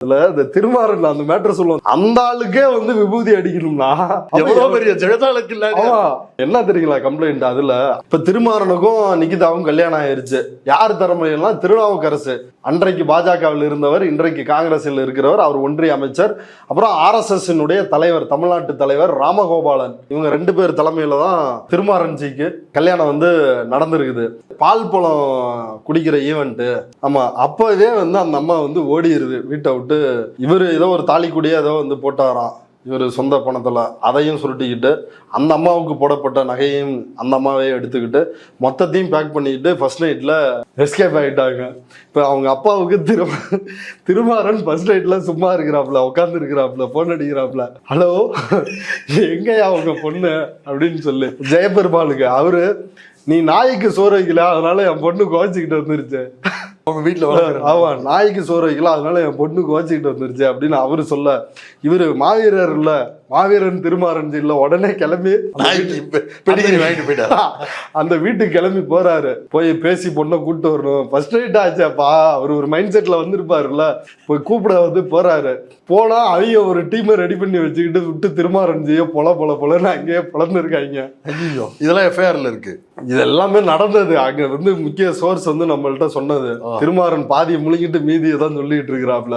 இதுல இந்த திருமாறன் அந்த மேட்டர் சொல்லுவோம், அந்த ஆளுக்கே வந்து விபூதி அடிக்கணும்னா எவ்வளவு பெரிய ஜெகதாளுக்கு இல்ல. என்ன தெரியுங்களா கம்ப்ளைண்ட்? அதுல இப்ப திருமாறனுக்கும் நிகிதாவும் கல்யாணம் ஆயிருச்சு. யார் தலைமையெல்லாம்? திருநாவுக்கரசு. அன்றைக்கு பாஜகவில் இருந்தவர், இன்றைக்கு காங்கிரஸில் இருக்கிறவர், அவர் ஒன்றிய அமைச்சர். அப்புறம் RSS தலைவர், தமிழ்நாட்டு தலைவர் ராமகோபாலன். இவங்க 2 பேர் தலைமையில தான் திருமாறன்ஜிக்கு கல்யாணம் வந்து நடந்திருக்குது. பால் பழம் குடிக்கிற ஈவெண்ட். ஆமா, அப்பவே வந்து அந்த அம்மா வந்து ஓடிடுது வீட்டை விட்டு. இவரு ஏதோ ஒரு தாலிக்குடியே ஏதோ வந்து போட்டாராம் இவர் சொந்த பணத்துல. அதையும் சுருட்டிக்கிட்டு அந்த அம்மாவுக்கு போடப்பட்ட நகையும் அந்த அம்மாவே எடுத்துக்கிட்டு மொத்தத்தையும் பேக் பண்ணிக்கிட்டு ஃபர்ஸ்ட் நைட்ல எஸ்கேப் ஆகிட்டாங்க. இப்போ அவங்க அப்பாவுக்கு திருமாறன் ஃபர்ஸ்ட் நைட்ல சும்மா இருக்கிறாப்புல, உட்காந்து இருக்கிறாப்புல, போன் அடிக்கிறாப்புல, ஹலோ எங்கயா அவங்க பொண்ணு அப்படின்னு சொல்லி ஜெயபெருமாளுக்கு. அவரு, நீ நாய்க்கு சோறு வைக்கல அதனால என் பொண்ணு கோச்சிக்கிட்டு வந்துருச்சு. அவங்க வீட்டுல ஆமா, நாய்க்கு சோறு வைக்கல அதனால என் பொண்ணு கோச்சிக்கிட்டு வந்துருச்சு அப்படின்னு அவரு சொல்ல, இவரு மாவீரர் இல்ல, மாவீரன் திருமாறன் இல்ல, உடனே கிளம்பி வாங்கிட்டு போயிட்டாரு. அந்த வீட்டுக்கு கிளம்பி போறாரு. போய் பேசி பொண்ணை கூப்பிட்டு வரணும். ஃபர்ஸ்ட் நைட் ஆச்சாப்பா, அவர் ஒரு மைண்ட் செட்ல வந்திருப்பாருல்ல, போய் கூப்பிட வந்து போறாரு. போனா அவங்க ஒரு டீமை ரெடி பண்ணி வச்சுக்கிட்டு விட்டு திருமாறன்ஜிய பொலன்னு அங்கேயே பிளந்துருக்காங்க. ஐயோ, இதெல்லாம் எஃப்ஐஆர்ல இருக்கு. இது எல்லாமே நடந்தது. அங்க வந்து முக்கிய சோர்ஸ் வந்து நம்மள்ட்ட சொன்னது. திருமாறன் பாதியை முழுங்கிட்டு மீதியை தான் சொல்லிட்டு இருக்கிறாப்ல.